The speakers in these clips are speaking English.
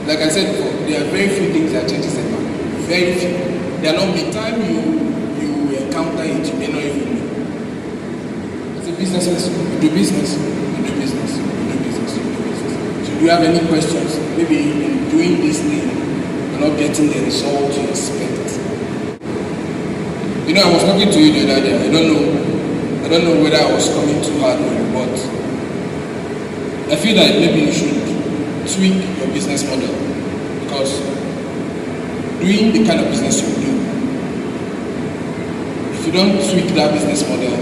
like I said before, there are very few things that changes a man. Very few. There are not the time you encounter it, you may not even know. As a business person, you do business, you do business, you do business, you do business. So do you have any questions? Maybe in doing this thing, you're not getting the result you expect. You know, I was talking to you the other day. I don't know whether I was coming too hard on you, but I feel that maybe you should tweak your business model, because doing the kind of business you do, if you don't tweak that business model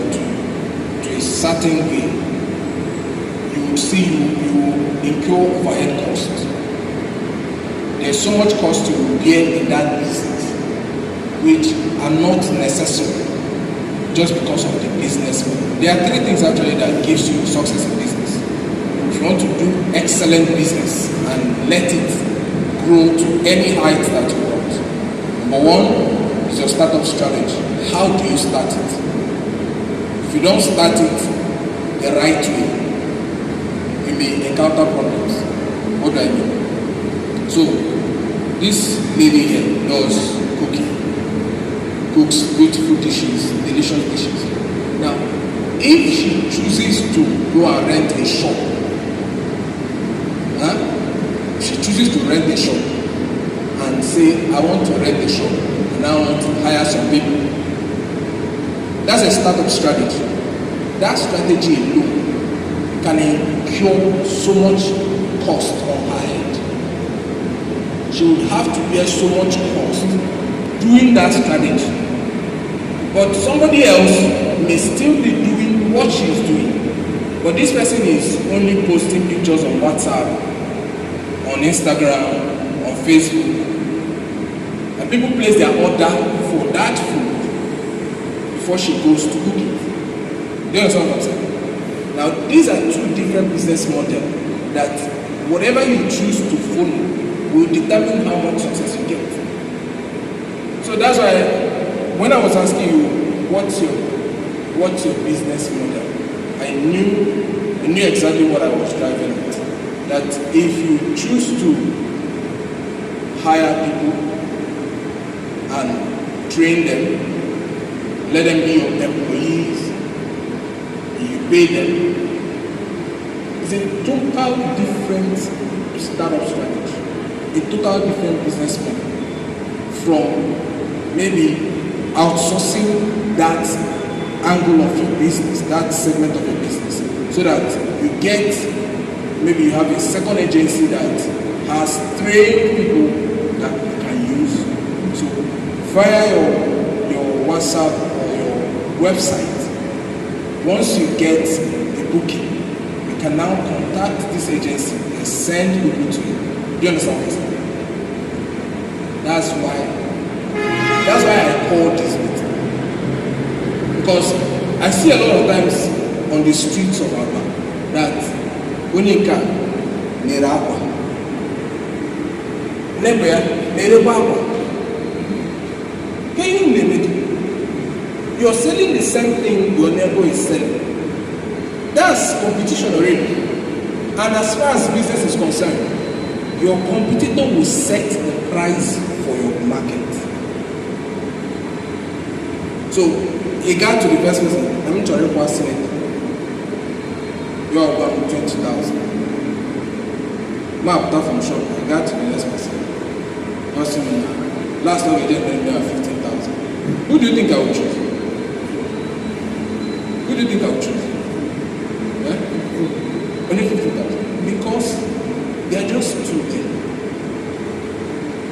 to a certain way, you will see you will incur overhead costs. There's so much cost you will bear in that business, which are not necessary just because of the business model. There are three things actually that gives you success in business. If you want to do excellent business and let it grow to any height that you want, number one is your startup strategy. How do you start it? If you don't start it the right way, you may encounter problems. What do I mean? So, this lady here does cooking. Cooks beautiful dishes, delicious dishes. Now, if she chooses to go and rent a shop, she chooses to rent a shop and say, I want to rent a shop and I want to hire some people. That's a startup strategy. That strategy alone can incur so much cost on her head. She would have to bear so much cost doing that strategy. But somebody else may still be doing what she's doing. But this person is only posting pictures on WhatsApp, on Instagram, on Facebook. And people place their order for that food before she goes to cook it. Do you understand what I'm saying? Now, these are two different business models that whatever you choose to follow will determine how much success you get. So that's why when I was asking you what's your business model, I knew exactly what I was driving at. That if you choose to hire people and train them, let them be your employees, you pay them, it's a total different startup strategy, a total different business model from maybe outsourcing that angle of your business, that segment of your business, so that you get, maybe you have a second agency that has trained people that you can use. So via your WhatsApp or your website, once you get the booking, you can now contact this agency and send people to you. Do you understand what I'm saying? That's why I call this meeting. Because I see a lot of times on the streets of Aba that Unika Nerapa Nebea Nerebaba. Can you name it? You're selling the same thing your neighbor is selling. That's competition already. And as far as business is concerned, your competitor will set the price for your market. So, he got to the first person, I'm going to request it. You are about 20,000. Map that from shop, I got to the next person. Last time we did, we had 15,000. Who do you think I would choose? Who do you think I would choose? Yeah? Only 15,000. Because they are just too deep.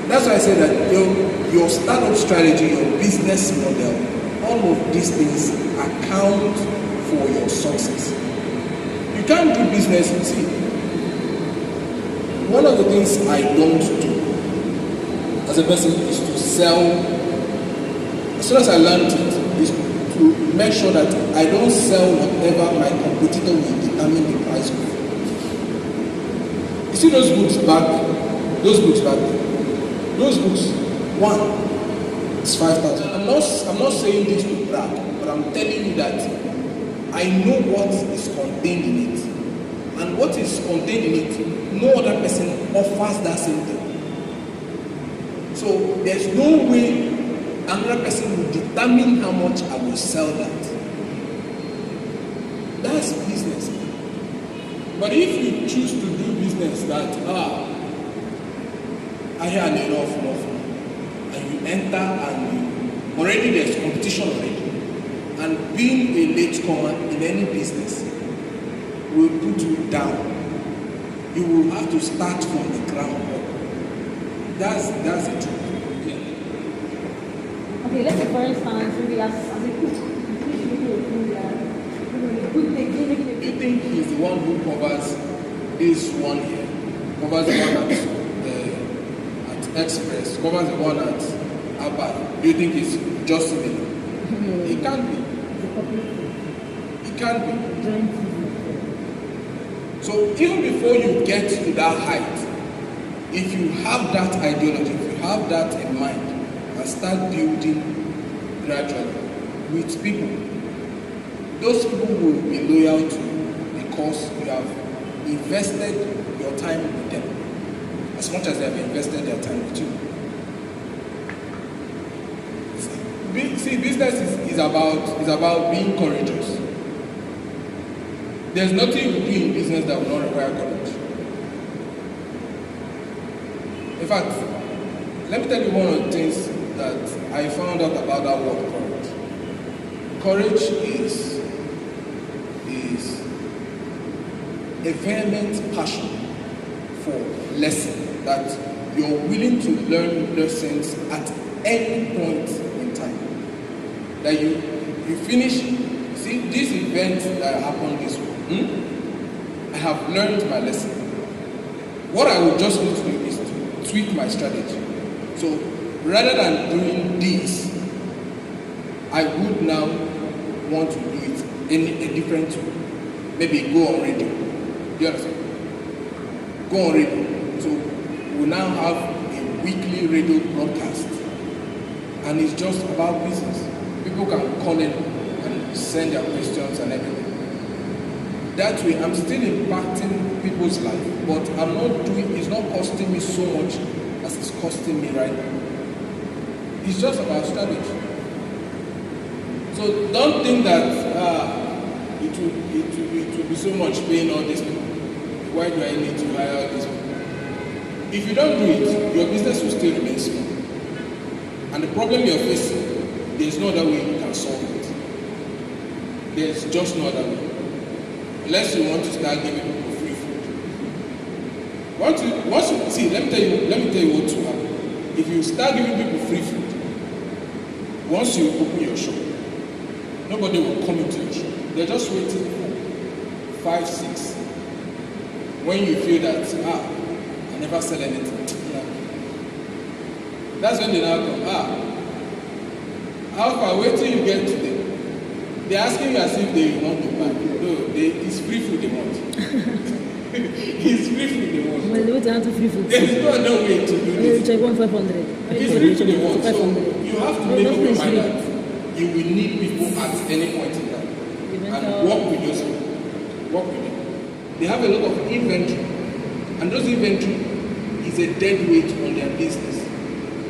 That's why I say that your startup strategy, your business model, all of these things account for your success. You can't do business, see. One of the things I don't do as a person is to sell. As soon as I learned it, is to make sure that I don't sell whatever my competitor will determine the price of. You see those books back there? Those books, one, it's 5,000. I'm not saying this to brag, but I'm telling you that I know what is contained in it. and what is contained in it, no other person offers that same thing. So there's no way another person will determine how much I will sell that. That's business. But if you choose to do business that, I hear enough, and you enter and you, already there's competition already, and being a latecomer in any business will put you down. You will have to start from the ground up. That's the truth. Okay, let's say for instance, maybe as a you think he's the one who covers this one here, covers the one at Express, covers the one at Abba? Do you think he's just similar? It can't be. It can't be. So even before you get to that height, if you have that ideology, if you have that in mind, and start building gradually with people, those people will be loyal to you because you have invested your time with them as much as they have invested their time with you. See, business is about being courageous. There's nothing you do in business that will not require courage. In fact, let me tell you one of the things that I found out about that word courage. Courage is a vehement passion for lesson, that you're willing to learn lessons at any point in time. That you finish, see this event that happened this week, I have learned my lesson. What I would just need to do is to tweak my strategy. So rather than doing this, I would now want to do it in a different way. Maybe go on radio. Do you understand? Go on radio. So we now have a weekly radio broadcast, and it's just about business. People can call in and send their questions and everything. That way, I'm still impacting people's life, but it's not costing me so much as it's costing me right now. It's just about strategy. So don't think that it will be so much paying all these people. Why do I need to hire all these people? If you don't do it, your business will still remain small. And the problem you're facing, there's no other way you can solve it. There's just no other way. Unless you want to start giving people free food. Let me tell you what will happen. If you start giving people free food, once you open your shop, nobody will come into your shop. They're just waiting for 5, 6. When you feel that, I never sell anything. Yeah. That's when they now come, how far, wait till you get to them. They're asking you as if they want to buy. No, it's free food they want. It's free food they want. Well, they want to have free food. There's no other way to do this. Check 500. It's free food they want. So you have to make up your mind that you will need people at any point in time. And work with those people. Work with them. They have a lot of inventory. And those inventory is a dead weight on their business.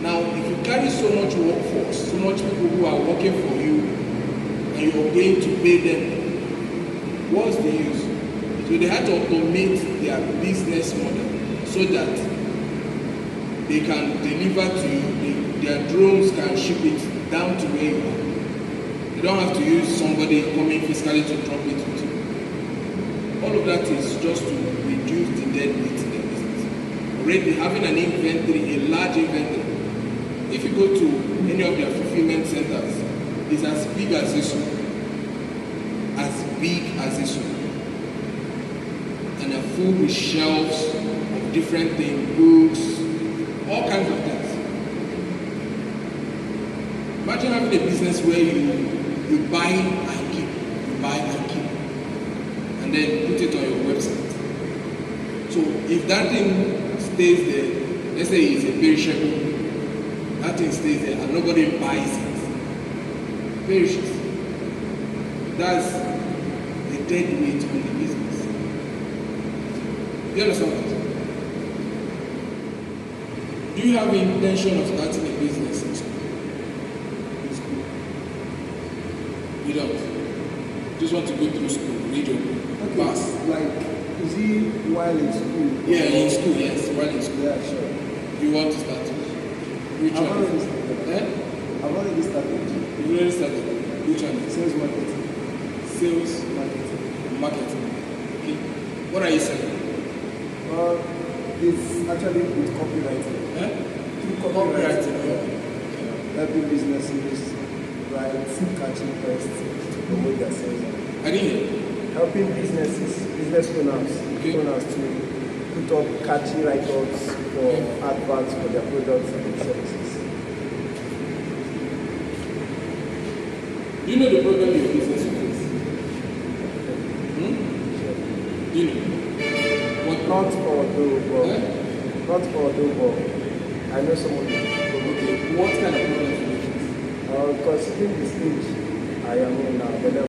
Now, if you carry so much workforce, so much people who are working for you, and you're going to pay them, what's the use? So they had to automate their business model so that they can deliver to you, their drones can ship it down to where you are. You don't have to use somebody coming physically to drop it with you. All of that is just to reduce the dead weight in their business. Already having an inventory, a large inventory. If you go to any of their fulfillment centers, it's as big as this one. As big as this one. And they're full with shelves of different things, books, all kinds of things. Imagine having a business where you buy and keep, and then put it on your website. So if that thing stays there, let's say it's a perishable, that thing stays there and nobody buys it, perishes. That's the dead weight on the business. You understand what? Do you have the intention of starting a business in school? In school? You don't. Just want to go through school, read your pass. Like, is he while in school? Yeah, in school, yes, while in school. Yeah, sure. You want to start? Which I've one? already started. Eh? I've already started. You already started. Which one? Sales marketing. Sales Marketing. marketing. Okay. What are you selling? It's actually with copywriting. Eh? Through Copywriting. copywriting, helping businesses write catchy posts to promote their sales. I didn't hear. Helping business owners to put up catchy write-ups for adverts for their products and services. Do you know the problem your business faces? Do you know? What Not although, but Eh? I know some of them. Okay. What kind of problems do you face? Considering the stage I am in now, the level